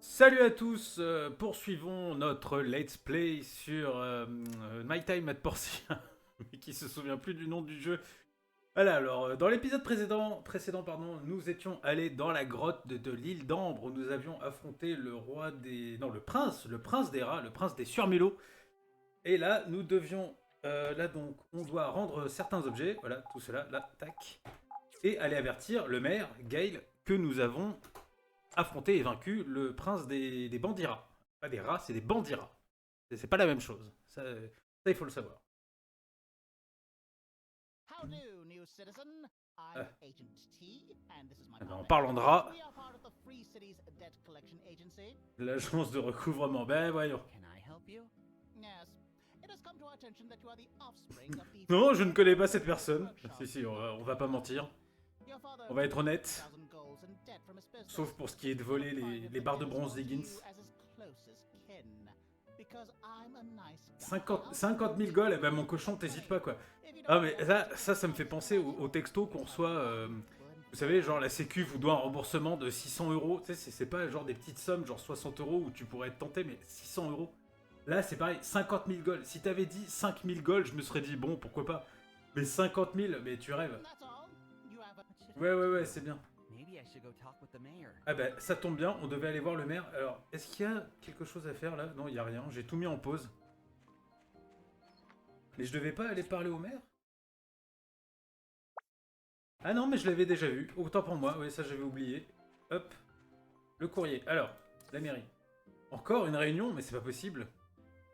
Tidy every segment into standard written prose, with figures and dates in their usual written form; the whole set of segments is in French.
Salut à tous, poursuivons notre let's play sur My Time at Portia, mais qui se souvient plus du nom du jeu. Voilà, alors dans l'épisode précédent pardon, nous étions allés dans la grotte de l'île d'Ambre où nous avions affronté le roi des... Non, le prince des rats, le prince des surmélos. Et là, nous devions... là donc, on doit rendre certains objets, voilà, tout cela, là, tac. Et aller avertir le maire, Gale, que nous avons affronté et vaincu le prince des bandits rats. Pas des rats, c'est des bandits rats. C'est pas la même chose. Il faut le savoir. How do, new citizen? I'm Ah, Agent T, and this is my eh ben, en comment. parlant de rats, We are part of the Free Cities Debt Collection Agency. l'agence de recouvrement. Ben voyons. Can I help you? Yes. It has come to our attention that you are the offspring of the... Non, je ne connais pas cette personne. Si, on va pas mentir. Your father On va être honnête. 1,000 goals in debt from his business. Sauf pour ce qui est de voler les barres de bronze d'Higgins. As his closest kin, because I'm a nice guy. 50 000 goals, eh ben mon cochon, t'hésites pas quoi. Ah mais ça me fait penser au texto qu'on reçoit. Vous savez, genre la sécu vous doit un remboursement de 600 euros. Tu sais, c'est pas genre des petites sommes, genre 60 euros où tu pourrais être tenté, mais 600 euros. Là, c'est pareil, 50 000 goals. Si t'avais dit 5 000 goals, je me serais dit bon, pourquoi pas. Mais 50 000, mais tu rêves. That's all. You have a... Ouais, c'est bien. Maybe I should go talk with the mayor. Ah bah, ça tombe bien, on devait aller voir le maire. Alors, est-ce qu'il y a quelque chose à faire là? Non, il y a rien. J'ai tout mis en pause. Mais je devais pas aller parler au maire? Ah non, mais je l'avais déjà vu. Autant pour moi, oui, ça j'avais oublié. Hop. Le courrier. Alors, la mairie. Encore une réunion? Mais c'est pas possible.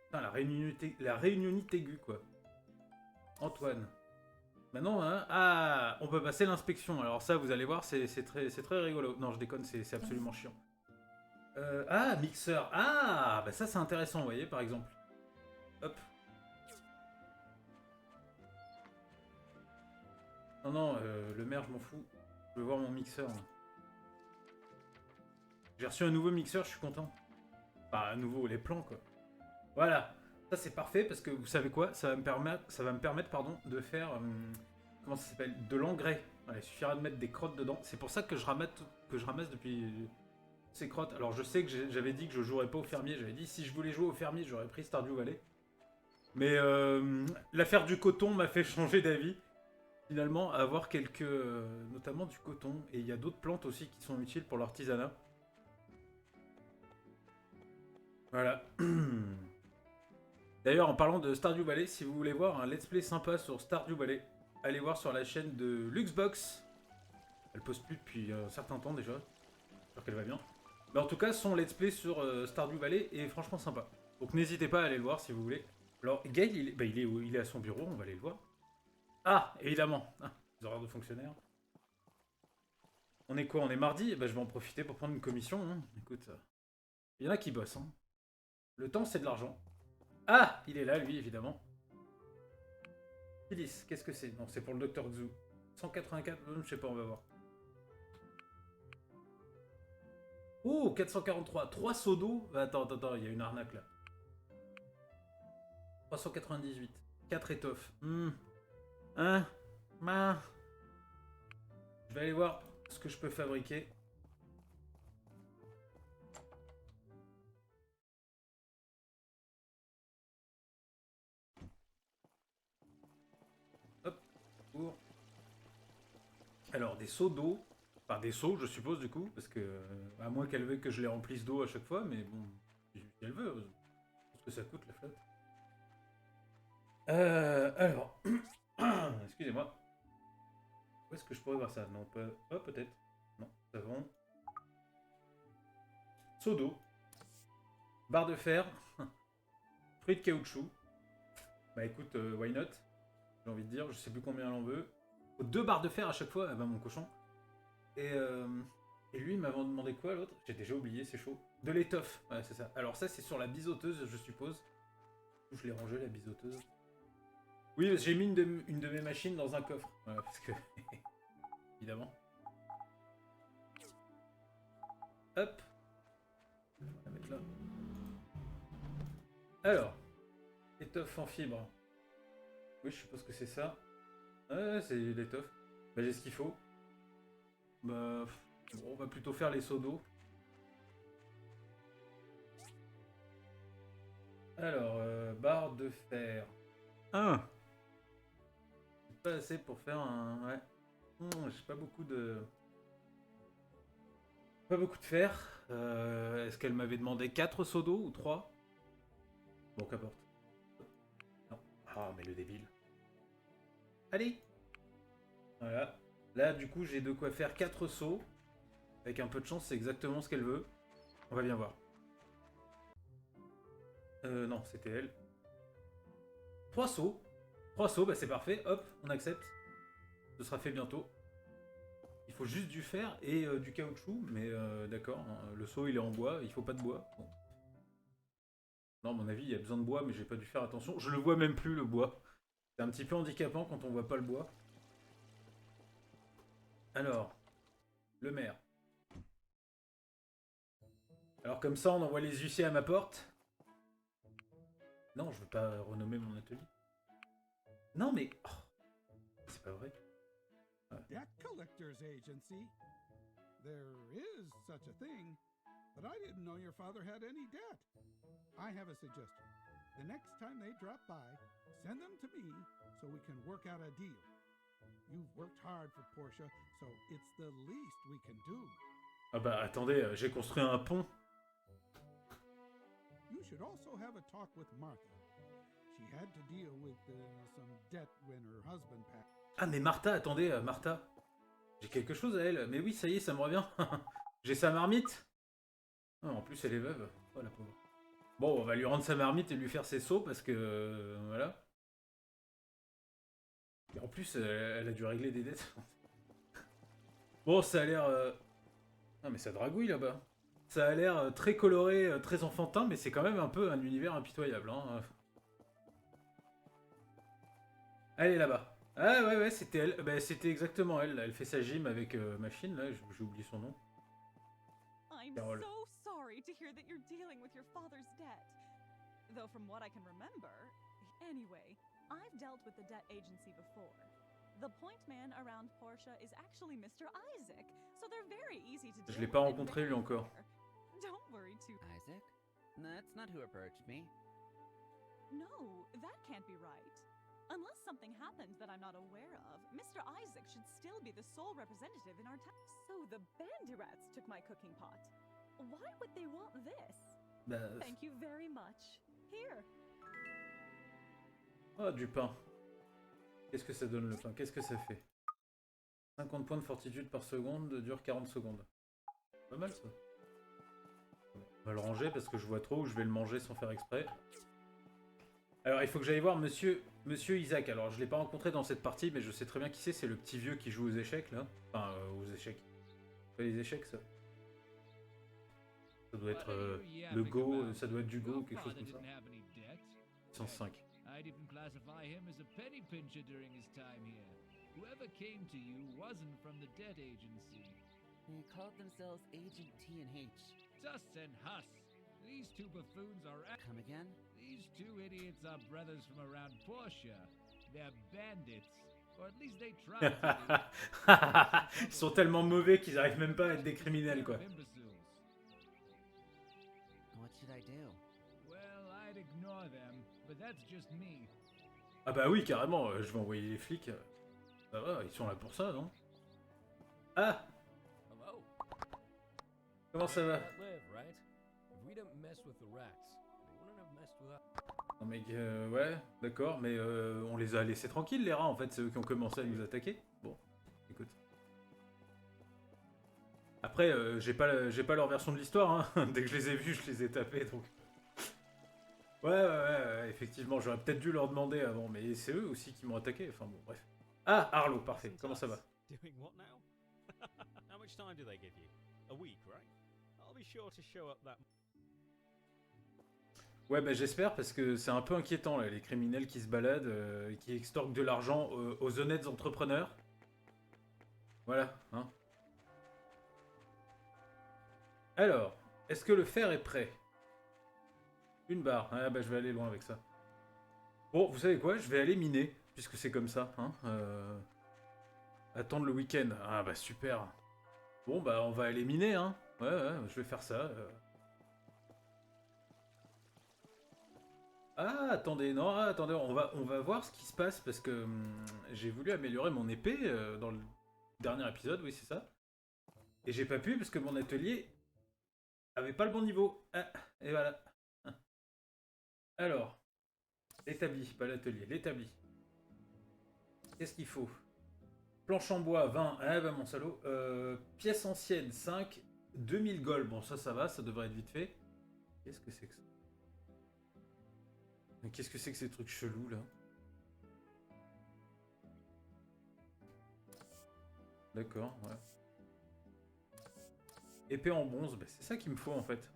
Putain, la réunionnite aiguë, quoi. Antoine. Maintenant, hein, ah, on peut passer l'inspection. Alors ça, vous allez voir, c'est très rigolo. Non, je déconne, c'est absolument chiant. Ah, mixeur. Ah, bah ça c'est intéressant, vous voyez, par exemple. Hop. Non, le maire, je m'en fous. Je veux voir mon mixeur. J'ai reçu un nouveau mixeur, je suis content. Enfin, à nouveau, les plans, quoi. Voilà. Ça, c'est parfait, parce que vous savez quoi, ça va me permettre pardon, de faire... comment ça s'appelle? De l'engrais. Voilà, il suffira de mettre des crottes dedans. C'est pour ça que je ramasse depuis ces crottes. Alors, je sais que j'avais dit que je jouerais pas au fermier. J'avais dit, si je voulais jouer au fermier, j'aurais pris Stardew Valley. Mais l'affaire du coton m'a fait changer d'avis. Finalement, avoir quelques... notamment du coton. Et il y a d'autres plantes aussi qui sont utiles pour l'artisanat. Voilà. D'ailleurs, en parlant de Stardew Valley, si vous voulez voir un let's play sympa sur Stardew Valley, allez voir sur la chaîne de Luxbox. Elle poste plus depuis un certain temps déjà. J'espère qu'elle va bien. Mais en tout cas, son let's play sur Stardew Valley est franchement sympa. Donc n'hésitez pas à aller le voir si vous voulez. Alors, Gail, il est à son bureau, on va aller le voir. Ah, évidemment. Ah, les horaires de fonctionnaire. On est quoi? On est mardi? Je vais en profiter pour prendre une commission. Hein. Écoute, il y en a qui bossent. Hein. Le temps, c'est de l'argent. Ah, il est là, lui, évidemment. Phyllis, qu'est-ce que c'est? Non, c'est pour le Dr Xu. 184, je sais pas, on va voir. Oh, 443. 3 seaux d'eau. Attends, il y a une arnaque là. 398. 4 étoffes. Hein? Je vais aller voir ce que je peux fabriquer. Hop, pour. Alors, des seaux d'eau. Enfin, des seaux, je suppose, du coup, parce que. À moins qu'elle veuille que je les remplisse d'eau à chaque fois, mais bon. Si elle veut. Je pense que ça coûte la flotte. Alors. Excusez-moi. Où est-ce que je pourrais voir ça? Non, peut-être. Non, savon. Seau d'eau. Barre de fer. Fruits de caoutchouc. Bah écoute, why not? J'ai envie de dire, je sais plus combien elle en veut. 2 barres de fer à chaque fois, ah bah mon cochon. Et lui, il m'avait demandé quoi l'autre? J'ai déjà oublié, c'est chaud. De l'étoffe, ouais, c'est ça. Alors ça, c'est sur la biseauteuse, je suppose. Je l'ai rangé, la biseauteuse. Oui, j'ai mis une de mes machines dans un coffre. Voilà, parce que... évidemment. Hop. On va la mettre là. Alors. Étoffe en fibre. Oui, je suppose que c'est ça. Ouais, c'est l'étoffe. Bah, j'ai ce qu'il faut. Bah, bon, on va plutôt faire les seaux d'eau. Alors, barre de fer. 1. C'est pas assez pour faire un... Ouais. J'ai pas beaucoup de... Pas beaucoup de fer. Est-ce qu'elle m'avait demandé 4 seaux d'eau ou 3? Bon, qu'importe. Non. Ah, mais le débile. Allez. Voilà. Là, du coup, j'ai de quoi faire 4 seaux. Avec un peu de chance, c'est exactement ce qu'elle veut. On va bien voir. Non, c'était elle. 3 seaux. 3 seaux, bah c'est parfait. Hop, on accepte. Ce sera fait bientôt. Il faut juste du fer et du caoutchouc. Mais d'accord, hein, le seau il est en bois. Il faut pas de bois. Bon. Non, à mon avis, il y a besoin de bois, mais j'ai pas dû faire attention. Je le vois même plus, le bois. C'est un petit peu handicapant quand on voit pas le bois. Alors, le maire. Alors comme ça, on envoie les huissiers à ma porte. Non, je veux pas renommer mon atelier. Non, mais... Oh, c'est pas vrai. Debt collector's agency? There is such a thing, but I didn't know your father had any debt. I have a suggestion. The next time they drop by, send them to me so we can work out a deal. You've worked hard for Portia, so it's the least we can do. Ah bah attendez, j'ai construit un pont. You should also have a talk with Martha. She had to deal with some debt when her husband passed. Ah mais Martha, attendez, Martha. J'ai quelque chose à elle. Mais oui, ça y est, ça me revient. J'ai sa marmite. Ah, en plus, elle est veuve. Oh la pauvre. Bon, on va lui rendre sa marmite et lui faire ses seaux parce que... voilà. Et en plus, elle a dû régler des dettes. Bon, ça a l'air... Ah mais ça dragouille là-bas. Ça a l'air très coloré, très enfantin, mais c'est quand même un peu un univers impitoyable. Hein. Elle est là-bas. Ah ouais, c'était elle. Bah, c'était exactement elle. Là. Elle fait sa gym avec machine, là. J'ai oublié son nom. I'm Carole. so sorry to hear that you're dealing with your father's debt. Though from what I can remember... Anyway, I've dealt with the debt agency before. The point man around Portia is actually Mr. Isaac, so they're very easy to deal Je l'ai pas with and rencontré, lui, very encore. fair. Don't worry too... Isaac? That's not who approached me. No, that can't be right. Unless something happened that I'm not aware of, Mr. Isaac should still be the sole representative in our town. So the Bandirats took my cooking pot. Why would they want this? Bah... Thank you very much. Here. Oh, du pain. Qu'est-ce que ça donne le pain? Qu'est-ce que ça fait? 50 points de fortitude par seconde, dure 40 secondes. Pas mal ça. On va le ranger parce que je vois trop où je vais le manger sans faire exprès. Alors il faut que j'aille voir monsieur Isaac. Alors je l'ai pas rencontré dans cette partie, mais je sais très bien qui c'est le petit vieux qui joue aux échecs là. Enfin aux échecs. Pas les échecs ça. Ça doit être le Go, ça doit être du Go ou quelque chose comme ça. 105. I'd even classify him as a penny pincher during his time here. Whoever came to you wasn't from the debt agency. They called themselves Agent T&H. Sus and Huss. These two buffoons are... Come again? These two idiots are brothers from around Portia. They're bandits. Or at least they try to be. Ils sont tellement mauvais qu'ils arrivent même pas à être des criminels quoi. Imbeciles. What should I do? Well, I'd ignore them, but that's just me. Ah bah oui carrément, je vais envoyer les flics. Ça va, ils sont là pour ça non? Ah! Hello. Comment ça va? Live, right? If we don't mess with the rats, they wouldn't have messed with us. Non mais ouais, d'accord, mais on les a laissés tranquilles les rats en fait, c'est eux qui ont commencé à nous attaquer. Bon, écoute. Après, j'ai pas leur version de l'histoire, hein. Dès que je les ai vus, je les ai tapés, donc... Ouais, effectivement, j'aurais peut-être dû leur demander avant, mais c'est eux aussi qui m'ont attaqué, enfin bon, bref. Ah, Arlo, parfait, comment ça va? Doing what now? How much time do they give you? A week, right? I'll be sure to show up that... Ouais, bah j'espère, parce que c'est un peu inquiétant, là, les criminels qui se baladent, et qui extorquent de l'argent aux honnêtes entrepreneurs. Voilà, hein. Alors, est-ce que le fer est prêt? Une barre. Ah bah je vais aller loin avec ça. Bon, vous savez quoi? Je vais aller miner, puisque c'est comme ça, hein. Attendre le week-end. Ah bah super. Bon bah on va aller miner, hein. Ouais, je vais faire ça. Ah, attendez, non, attendez, on va voir ce qui se passe parce que j'ai voulu améliorer mon épée dans le dernier épisode, oui, c'est ça. Et j'ai pas pu parce que mon atelier avait pas le bon niveau. Ah, et voilà. Alors, l'établi, pas l'atelier, l'établi. Qu'est-ce qu'il faut? Planche en bois, 20. Ah bah mon salaud. Pièce ancienne, 5. 2000 gold. Bon, ça va, ça devrait être vite fait. Qu'est-ce que c'est que ça? Mais qu'est-ce que c'est que ces trucs chelous là? D'accord, ouais. Épée en bronze, bah, c'est ça qu'il me faut en fait.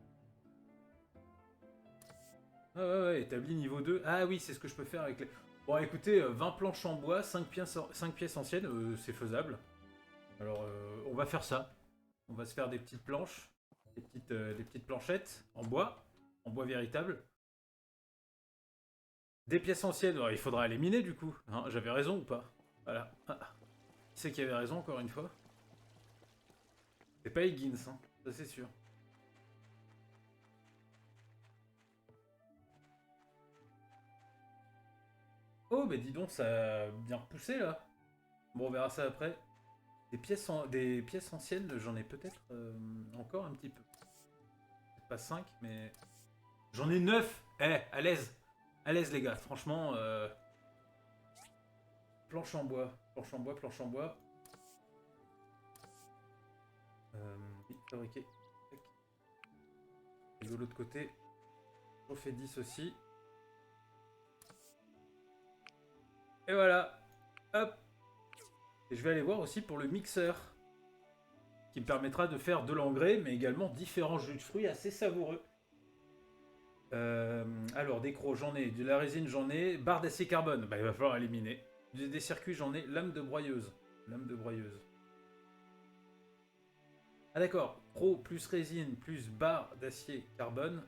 Ah ouais, établi niveau 2. Ah oui, c'est ce que je peux faire avec les... Bon écoutez, 20 planches en bois, 5 pièces anciennes, c'est faisable. Alors on va faire ça. On va se faire des petites planches, des petites planchettes en bois véritable. Des pièces anciennes, il faudra les miner du coup. Hein, j'avais raison ou pas? Voilà. Ah. Qui c'est qui avait raison encore une fois? C'est pas Higgins, hein, ça c'est sûr. Oh, mais dis donc, ça a bien repoussé là. Bon, on verra ça après. Des pièces anciennes, j'en ai peut-être encore un petit peu. Peut-être pas 5, mais... J'en ai 9. Eh, à l'aise. À l'aise, les gars. Franchement, planche en bois. Planche en bois, planche en bois. Vite fabriquer. Et de l'autre côté, j'en fais 10 aussi. Et voilà. Hop. Et je vais aller voir aussi pour le mixeur. Qui me permettra de faire de l'engrais, mais également différents jus de fruits assez savoureux. Alors, des crocs, j'en ai. De la résine, j'en ai. Barre d'acier carbone, bah, il va falloir éliminer. Des circuits, j'en ai. Lame de broyeuse. Lame de broyeuse. Ah d'accord. Croc plus résine plus barre d'acier carbone.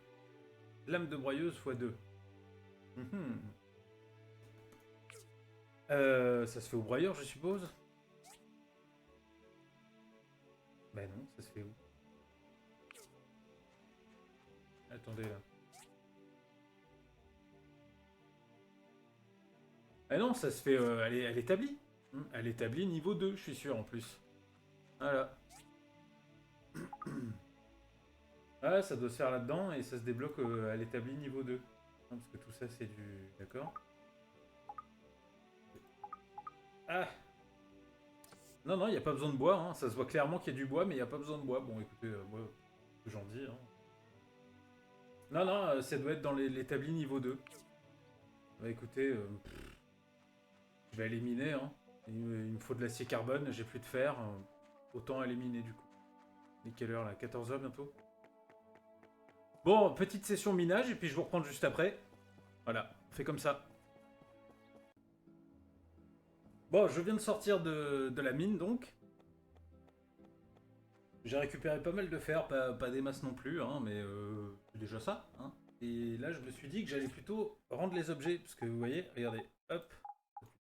Lame de broyeuse x2. Ça se fait au broyeur, je suppose. Bah non, ça se fait où? Attendez là. Ah non, ça se fait à l'établi. À l'établi niveau 2, je suis sûr en plus. Voilà. Ah, ça doit se faire là-dedans et ça se débloque à l'établi niveau 2. Non, parce que tout ça c'est du... D'accord. Ah. Non, non, il n'y a pas besoin de bois. Hein. Ça se voit clairement qu'il y a du bois, mais il n'y a pas besoin de bois. Bon, écoutez, moi, ce que j'en dis. Hein. Non, non, ça doit être dans l'établi niveau 2. Bah écoutez, je vais éliminer. Hein. Il me faut de l'acier carbone, j'ai plus de fer. Autant éliminer du coup. Il est quelle heure là? 14h bientôt? Bon, petite session minage et puis je vous reprends juste après. Voilà, on fait comme ça. Bon, je viens de sortir de la mine donc. J'ai récupéré pas mal de fer, pas des masses non plus, hein, mais c'est déjà ça. Hein. Et là, je me suis dit que j'allais plutôt rendre les objets, parce que vous voyez, regardez, hop,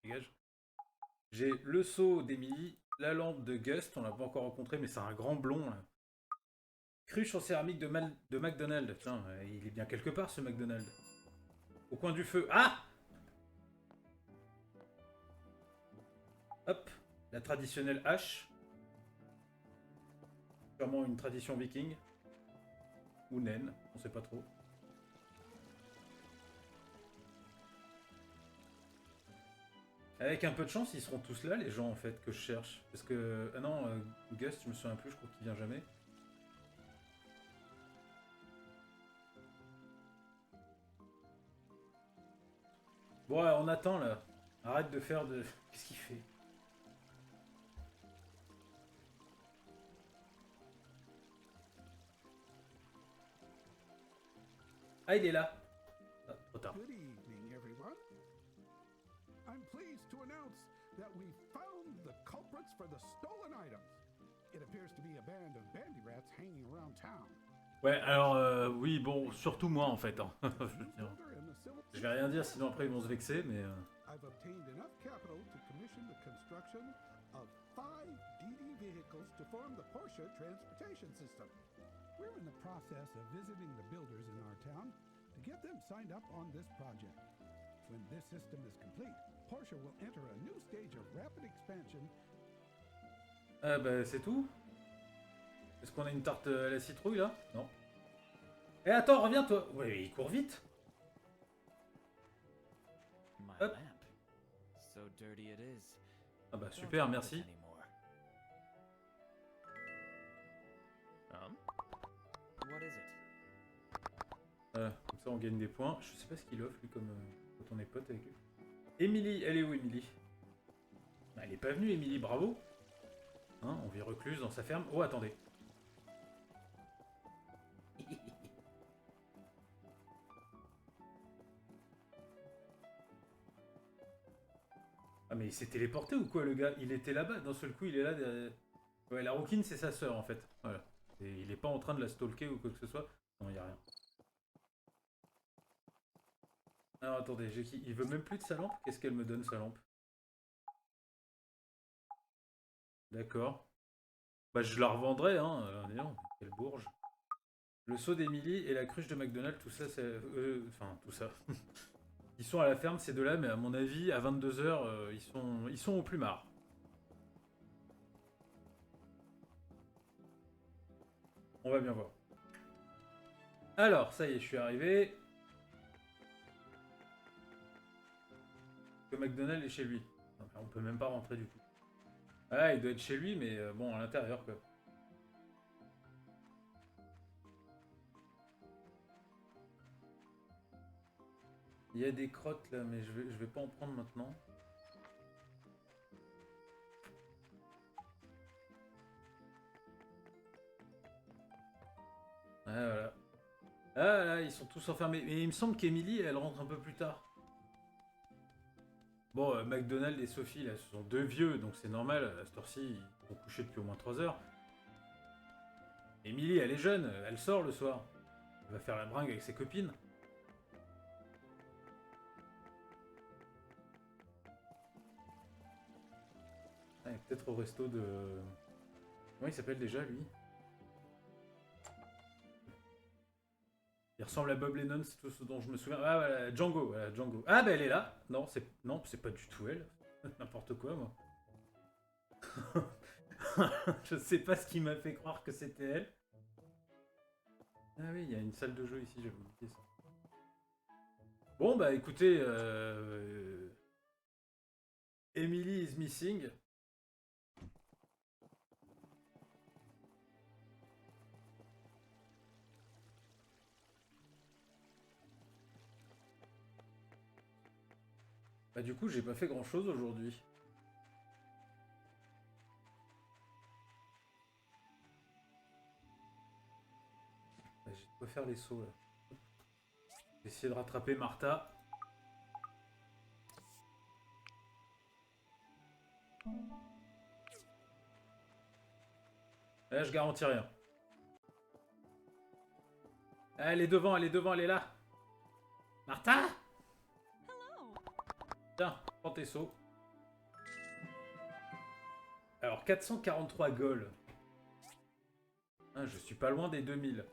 dégage. J'ai le seau d'Emily, la lampe de Gust, on l'a pas encore rencontré, mais c'est un grand blond. Là. Cruche en céramique de McDonald's. Tiens, il est bien quelque part ce McDonald's. Au coin du feu. Ah! Hop, la traditionnelle hache. Sûrement une tradition viking. Ou naine, on sait pas trop. Avec un peu de chance, ils seront tous là, les gens en fait, que je cherche. Parce que... Ah non, Gust, je me souviens plus, je crois qu'il vient jamais. Bon, ouais, on attend là. Arrête de faire de... Qu'est-ce qu'il fait? Ah, il est là. Ah, trop tard. Good evening, everyone. I'm pleased to announce that we found the culprits for the stolen items. It appears to be a band of bandy rats hanging around town. Ouais, alors, oui, bon, surtout moi en fait. Hein. Je vais rien dire, sinon après ils vont se vexer, mais... I've obtained enough capital to commission the construction of 5 DD vehicles to form the Porsche transportation system. We're in the process of visiting the builders in our town to get them signed up on this project. When this system is complete, Portia will enter a new stage of rapid expansion. Ah bah c'est tout. Est-ce qu'on a une tarte à la citrouille là? Non. Eh attends, reviens toi. Ouais, il court vite. My Hop. lamp. So dirty it is. Ah bah Don't super, use it merci. anymore. What is it? Voilà, comme ça on gagne des points. Je sais pas ce qu'il offre lui comme quand on est pote avec lui. Émilie, elle est où Émilie? Bah, elle est pas venue Émilie, bravo. Hein, on vit recluse dans sa ferme. Oh attendez. Ah mais il s'est téléporté ou quoi le gars? Il était là-bas, d'un seul coup il est là derrière... Ouais, la rouquine c'est sa sœur en fait. Voilà. Et il est pas en train de la stalker ou quoi que ce soit. Non, y a rien. Alors attendez, j'ai qui? Il veut même plus de sa lampe? Qu'est-ce qu'elle me donne sa lampe? D'accord. Bah je la revendrai hein. D'ailleurs, quelle bourge. Le seau d'Emily et la cruche de McDonald's, tout ça c'est... Enfin, tout ça. Ils sont à la ferme ces deux-là, mais à mon avis, à 22 h ils sont au plumard. On va bien voir. Alors, ça y est, je suis arrivé. Que McDonald est chez lui. Enfin, on peut même pas rentrer du coup. Ah, il doit être chez lui, mais bon, à l'intérieur quoi. Il y a des crottes là, mais je vais pas en prendre maintenant. Ah voilà. Ah là, ils sont tous enfermés. Mais il me semble qu'Emily, elle rentre un peu plus tard. Bon, McDonald et Sophie, là, ce sont deux vieux, donc c'est normal. À cette heure-ci, ils vont coucher depuis au moins 3 heures. Emily, elle est jeune, elle sort le soir. Elle va faire la bringue avec ses copines. Ah, peut-être au resto de... Comment il s'appelle déjà, lui? Il ressemble à Bob Lennon, c'est tout ce dont je me souviens. Ah voilà, Django, voilà, Django. Ah bah elle est là. Non, c'est pas du tout elle. N'importe quoi, moi. Je sais pas ce qui m'a fait croire que c'était elle. Ah oui, il y a une salle de jeu ici, j'avais oublié ça. Bon bah écoutez, Emily is missing. Bah du coup j'ai pas fait grand chose aujourd'hui. Bah, j'ai de quoi faire les sauts là. Je vais essayer de rattraper Martha. Là je garantis rien. Ah, elle est devant, elle est devant, elle est là. Martha! Hello. Tiens, prends tes sauts. Alors, 443 gold. Ah, je suis pas loin des 2000.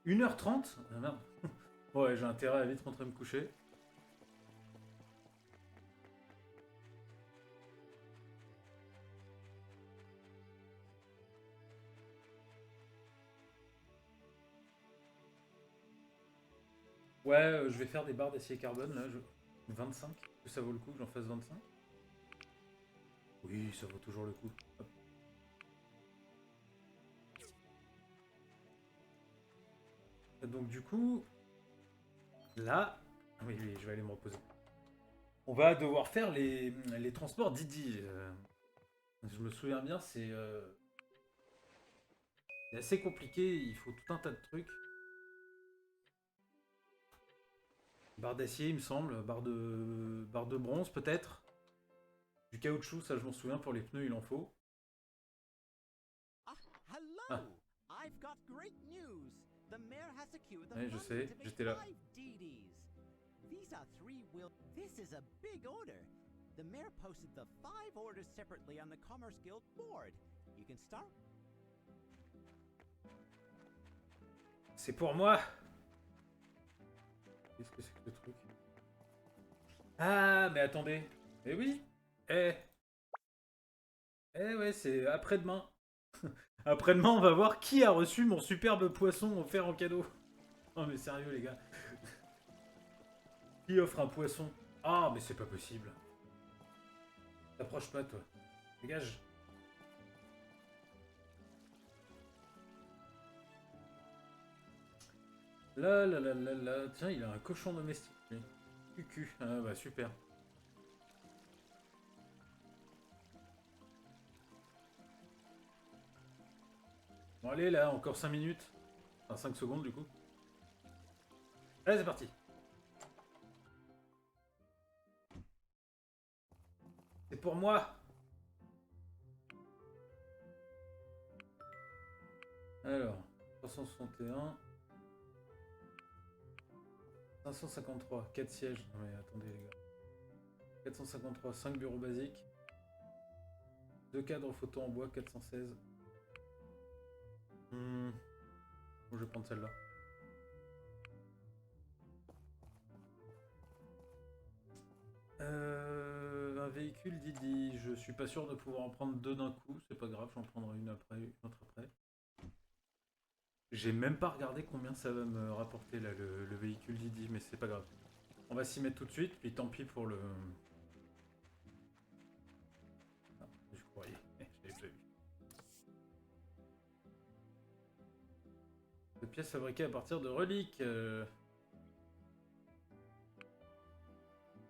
1h30? Ah merde. Ouais, j'ai intérêt à vite rentrer me coucher. Ouais, je vais faire des barres d'acier carbone là. 25. Est-ce que ça vaut le coup que j'en fasse 25? Oui, ça vaut toujours le coup. Hop. Donc du coup, là, oui, je vais aller me reposer. On va devoir faire les transports Didi. Je me souviens bien, c'est assez compliqué. Il faut tout un tas de trucs. Barre d'acier, il me semble. Barre de bronze, peut-être. Du caoutchouc, ça je m'en souviens. Pour les pneus, il en faut. Hello! Ah. I've got great news. The mayor has secured the Ouais, je money sais, to make j'étais là. 5 DDs. These are 3 will. This is a big order. The mayor posted the 5 orders separately on the Commerce Guild board. You can start. C'est pour moi. Qu'est-ce que c'est que ce truc? Ah, mais attendez. Mais oui. Eh. Eh ouais, c'est après-demain. Après-demain, on va voir qui a reçu mon superbe poisson offert en cadeau. Oh, mais sérieux, les gars. Qui offre un poisson? Ah, mais c'est pas possible. T'approches pas, toi. Dégage. Là, là, là, là, là. Tiens, il a un cochon domestique, lui. Cucu. Ah, bah, super. Bon, allez, là, encore 5 minutes. Enfin, 5 secondes, du coup. Allez, c'est parti. C'est pour moi. Alors, 361. 553, 4 sièges. Non mais attendez les gars. 453, 5 bureaux basiques. 2 cadres photo en bois, 416. Bon, je vais prendre celle-là. Un véhicule Didi. Je suis pas sûr de pouvoir en prendre 2 d'un coup. C'est pas grave, j'en prendrai une après, une autre après. J'ai même pas regardé combien ça va me rapporter là le véhicule Didi, mais c'est pas grave. On va s'y mettre tout de suite, puis tant pis pour le... Ah, je croyais, j'avais pas vu. De pièces fabriquées à partir de reliques.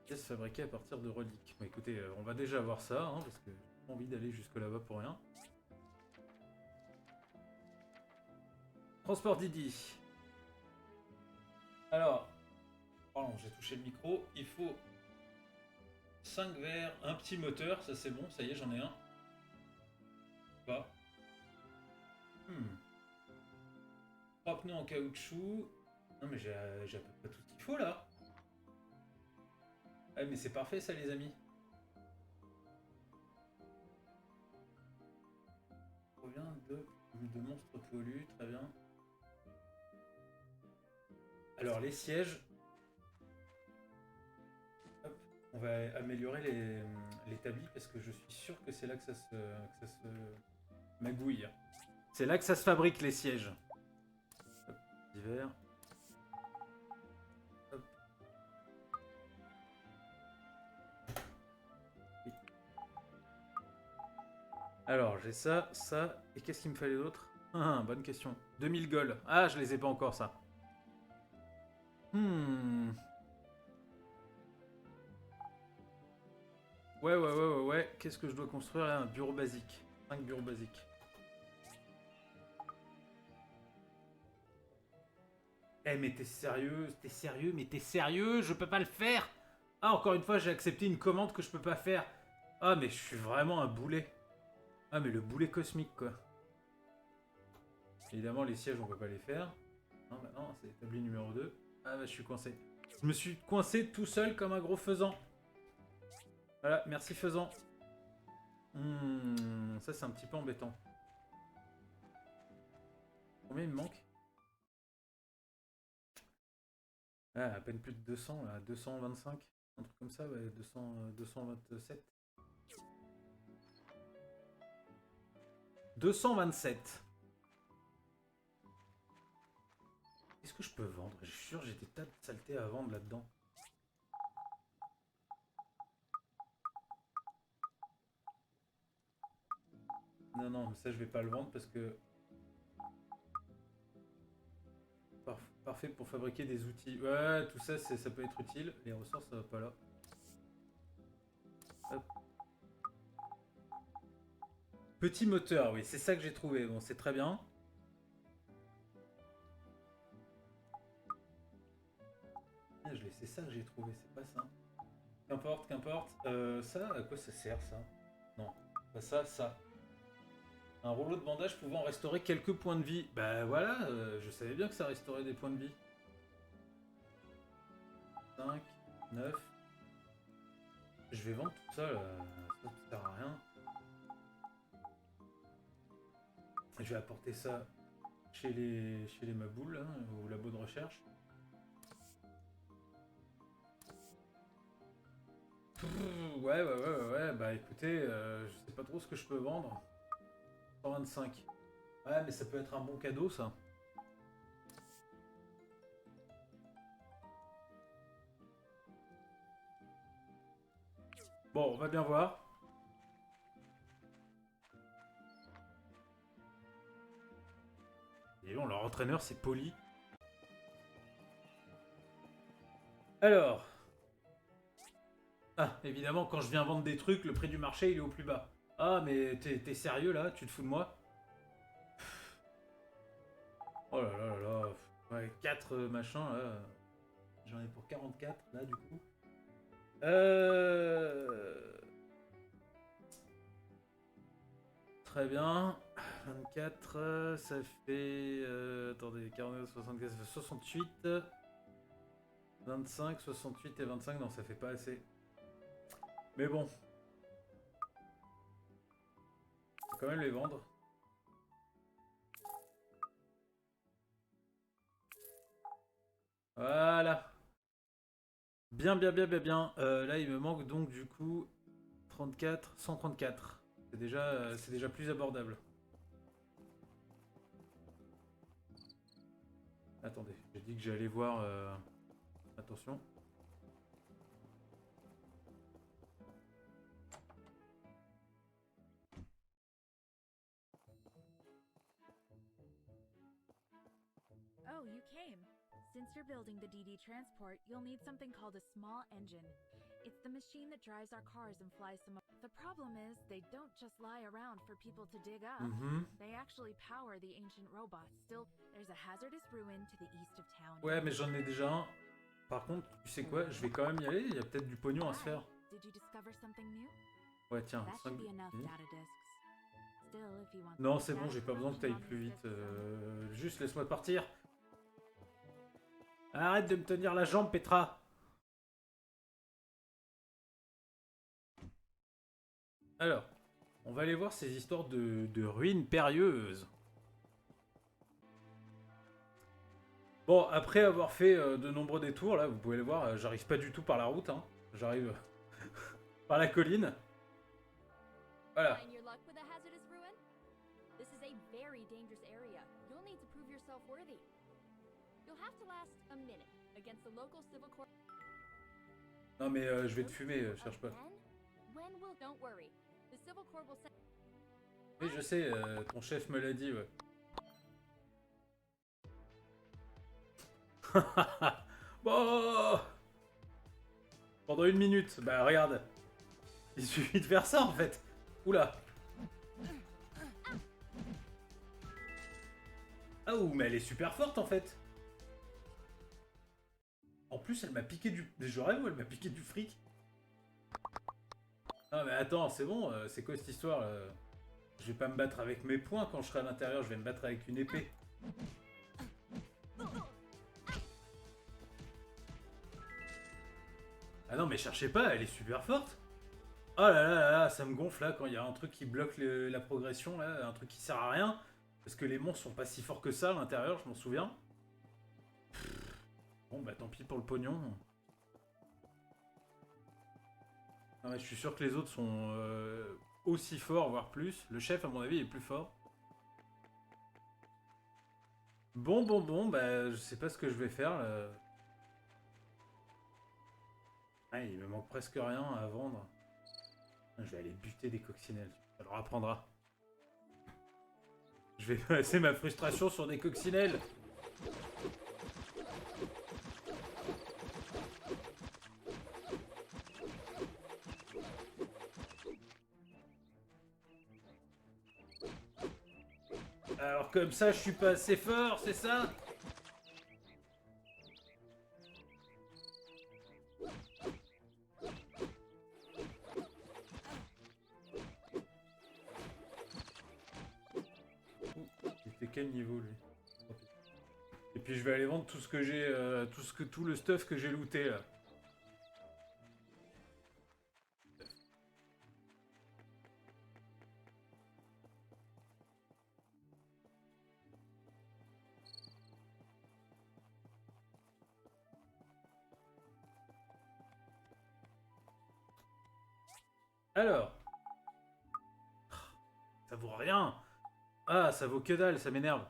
Pièces fabriquées à partir de reliques. Bon, écoutez, on va déjà voir ça, hein, parce que j'ai pas envie d'aller jusque là-bas pour rien. Transport Didi. Alors, pardon, j'ai touché le micro. Il faut 5 verres, un petit moteur, ça c'est bon, ça y est, j'en ai un. Pas. 3 pneus en caoutchouc. Non mais j'ai à peu près tout ce qu'il faut là. Ah mais c'est parfait ça les amis. Provient de monstres poilus, très bien. Alors les sièges, hop, on va améliorer l'établi parce que je suis sûr que c'est là que ça se magouille. C'est là que ça se fabrique les sièges. Hop, divers. Hop. Oui. Alors j'ai ça, ça, et qu'est-ce qu'il me fallait d'autre? Ah, bonne question. 2000 gold. Ah, je les ai pas encore ça. Ouais. Qu'est-ce que je dois construire là? Un bureau basique. 5 bureaux basiques. Eh mais t'es sérieux? T'es sérieux? Je peux pas le faire? Ah, encore une fois, j'ai accepté une commande que je peux pas faire. Ah, mais je suis vraiment un boulet. Ah, mais le boulet cosmique, quoi. Évidemment, les sièges, on peut pas les faire. Non, bah non, c'est établi numéro 2. Ah bah je suis coincé. Je me suis coincé tout seul comme un gros faisan. Voilà, merci faisan. Ça c'est un petit peu embêtant. Combien il me manque? Ah, à peine plus de 200, là, 225. Un truc comme ça, ouais, 227. 227. Qu'est-ce que je peux vendre? Je suis sûr j'ai des tas de saletés à vendre là-dedans. Non, mais ça je vais pas le vendre parce que... Parfait pour fabriquer des outils. Ouais, tout ça, ça peut être utile. Les ressources, ça va pas là. Hop. Petit moteur, oui, c'est ça que j'ai trouvé. Bon, c'est très bien. C'est ça que j'ai trouvé, c'est pas ça. Qu'importe. Ça, à quoi ça sert ça? Non, pas ça, ça. Un rouleau de bandage pouvant restaurer quelques points de vie. Bah voilà, je savais bien que ça restaurait des points de vie. 5, 9. Je vais vendre tout ça, là. Ça ne sert à rien. Je vais apporter ça chez les maboules, hein, au labo de recherche. Ouais, bah écoutez, je sais pas trop ce que je peux vendre. 125. Ouais, mais ça peut être un bon cadeau, ça. Bon, on va bien voir. Et bon, leur entraîneur, c'est Poli. Alors. Ah, évidemment, quand je viens vendre des trucs, le prix du marché, il est au plus bas. Ah, mais t'es sérieux, là? Tu te fous de moi? Oh là là là là. Ouais, 4 machins, là. J'en ai pour 44, là, du coup. Très bien. 24, ça fait... attendez, 49, 75, ça fait 68. 25, 68 et 25, non, ça fait pas assez. Mais bon. Faut quand même les vendre. Voilà. Bien. Là, il me manque donc du coup 34, 134. C'est déjà plus abordable. Attendez, j'ai dit que j'allais voir... Attention. Oh, you came. Since you're building the DD transport, you'll need something called a small engine. It's the machine that drives our cars and flies some... The problem is, they don't just lie around for people to dig up. They actually power the ancient robots. Still, there's a hazardous ruin to the east of town. Ouais, mais j'en ai déjà un. Par contre, tu sais quoi, je vais quand même y aller, il y a peut-être du pognon à se faire. Did you discover something new? Ouais, tiens, That 5 should be enough data disks. Still, if you want... Non, c'est bon, j'ai pas besoin que t'ailles plus vite. Juste laisse-moi partir. Arrête de me tenir la jambe, Petra. Alors, on va aller voir ces histoires de ruines périlleuses. Bon, après avoir fait de nombreux détours, là, vous pouvez le voir, j'arrive pas du tout par la route, hein. J'arrive par la colline. Voilà. Find your luck with a hazardous ruin? This is a very dangerous area. You'll need to prove yourself worthy. You'll have to last a minute against the local civil court. Non mais je vais te fumer, cherche pas. When will... Don't worry. The civil court will send... Oui, je sais, ton chef me l'a dit, ouais. Bon. Pendant 1 minute, bah regarde. Il suffit de faire ça en fait. Oula. Ah ouh, mais elle est super forte en fait. En plus, elle m'a piqué du... Je rêve, elle m'a piqué du fric. Non mais attends, c'est bon, c'est quoi cette histoire là? Je vais pas me battre avec mes poings quand je serai à l'intérieur, je vais me battre avec une épée. Ah non mais cherchez pas, elle est super forte. Oh là là là là, ça me gonfle là quand il y a un truc qui bloque la progression là, un truc qui sert à rien. Parce que les monstres sont pas si forts que ça à l'intérieur, je m'en souviens. Bon bah tant pis pour le pognon. Non mais je suis sûr que les autres sont aussi forts, voire plus. Le chef à mon avis est plus fort. Bon, bah je sais pas ce que je vais faire là. Ah, il me manque presque rien à vendre. Je vais aller buter des coccinelles, ça leur apprendra. Je vais passer ma frustration sur des coccinelles. Alors comme ça, je suis pas assez fort, c'est ça? Quel niveau lui? Et puis je vais aller vendre tout ce que j'ai, tout le stuff que j'ai looté là. Alors. Ça vaut rien. Ah, ça vaut que dalle, ça m'énerve.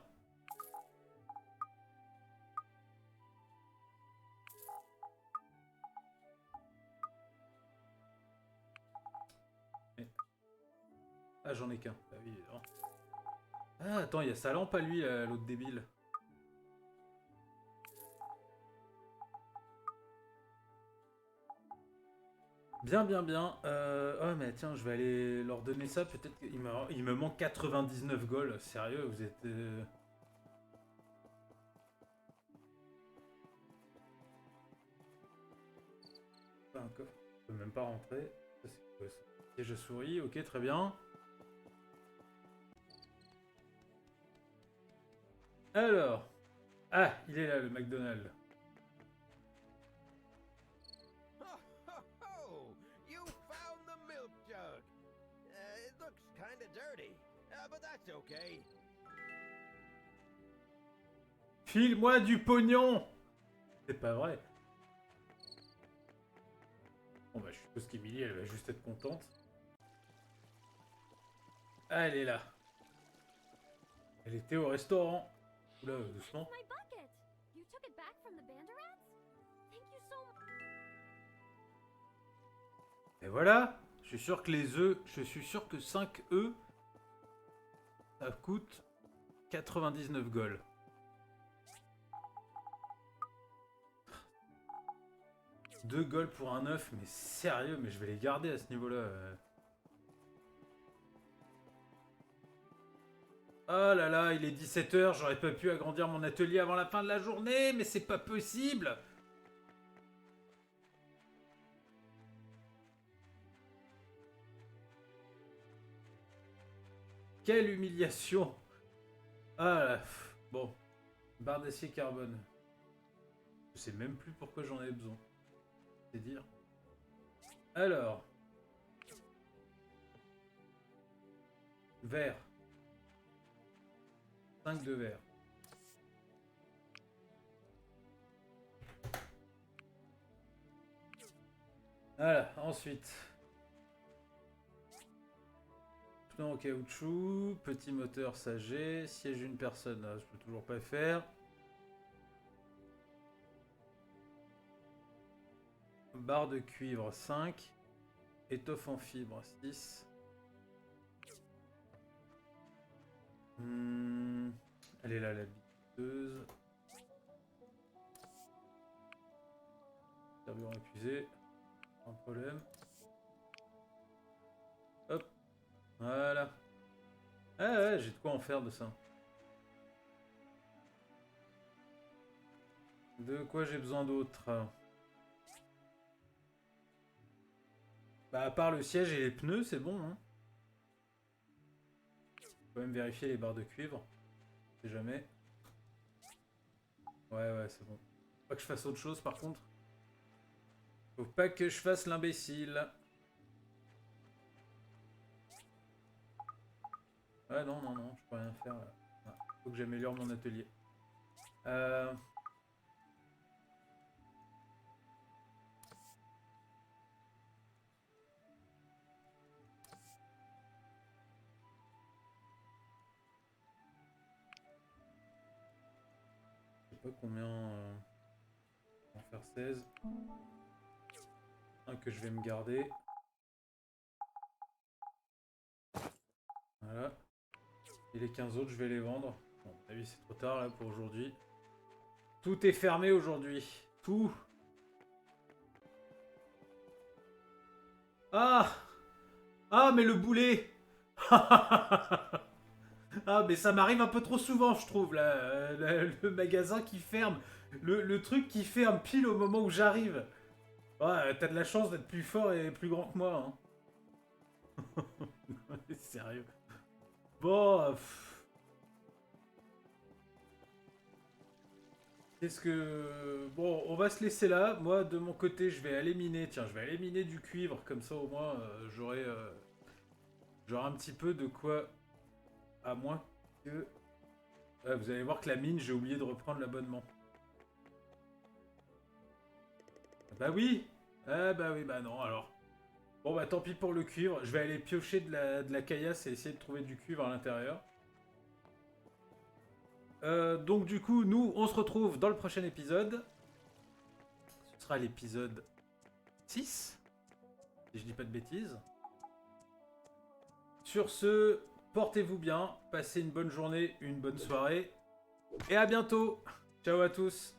Ah, j'en ai qu'un. Ah oui, évidemment. Ah, attends, il y a sa lampe à lui, l'autre débile. Bien, bien, bien. Oh, mais tiens, je vais aller leur donner ça. Peut-être qu'il me manque 99 gold. Sérieux, vous êtes... Pas un coffre. Je peux même pas rentrer. Ça, c'est quoi, ça? Piège à souris. Ok, très bien. Alors. Ah, il est là, le McDonald's. Oh, you found the milk jug. It looks kind of dirty, but that's okay. File-moi du pognon! C'est pas vrai. Bon bah je suppose qu'Emilie elle va juste être contente. Ah, elle est là. Elle était au restaurant. Oula, doucement. My bucket! You took it back from the Banderats? Thank you so much. Et voilà. Je suis sûr que les œufs, je suis sûr que 5 œufs, ça coûte 99 gold. Deux gold pour un œuf, mais sérieux, mais je vais les garder à ce niveau-là. Oh là là, il est 17 h, j'aurais pas pu agrandir mon atelier avant la fin de la journée, mais c'est pas possible. Quelle humiliation. Ah là, bon. Barre d'acier carbone. Je sais même plus pourquoi j'en ai besoin. C'est dire. Alors. Vert. 5 de verre. Voilà, ensuite. Pneu en caoutchouc, petit moteur sagé, siège d'une personne, là, je peux toujours pas faire. Barre de cuivre 5, étoffe en fibre 6. Elle est là la biteuse. Carburant épuisé. Pas de problème. Hop. Voilà. Ah ouais, j'ai de quoi en faire de ça. De quoi j'ai besoin d'autre? Bah à part le siège et les pneus, c'est bon, hein. Faut quand même vérifier les barres de cuivre. Je sais jamais. Ouais, c'est bon. Faut pas que je fasse autre chose par contre. Faut pas que je fasse l'imbécile. Ouais, non, je peux rien faire là. Ouais, faut que j'améliore mon atelier. Je sais pas combien... On va faire 16. Un que je vais me garder. Voilà. Et les 15 autres, je vais les vendre. Bon, à mon avis, c'est trop tard là pour aujourd'hui. Tout est fermé aujourd'hui. Tout. Ah! Ah, mais le boulet! Ah, mais ça m'arrive un peu trop souvent, je trouve, là. Le magasin qui ferme. Le truc qui ferme pile au moment où j'arrive. Ouais, t'as de la chance d'être plus fort et plus grand que moi. Hein. Sérieux. Bon. Qu'est-ce que... Bon, on va se laisser là. Moi, de mon côté, je vais aller miner. Tiens, je vais aller miner du cuivre. Comme ça, au moins, j'aurai un petit peu de quoi... À moins que... vous allez voir que la mine, j'ai oublié de reprendre l'abonnement. Bah oui. Ah bah oui, bah non, alors. Bon bah tant pis pour le cuivre, je vais aller piocher de la caillasse et essayer de trouver du cuivre à l'intérieur. Donc du coup, nous, on se retrouve dans le prochain épisode. Ce sera l'épisode 6, si je dis pas de bêtises. Sur ce, portez-vous bien, passez une bonne journée, une bonne soirée, et à bientôt. Ciao à tous.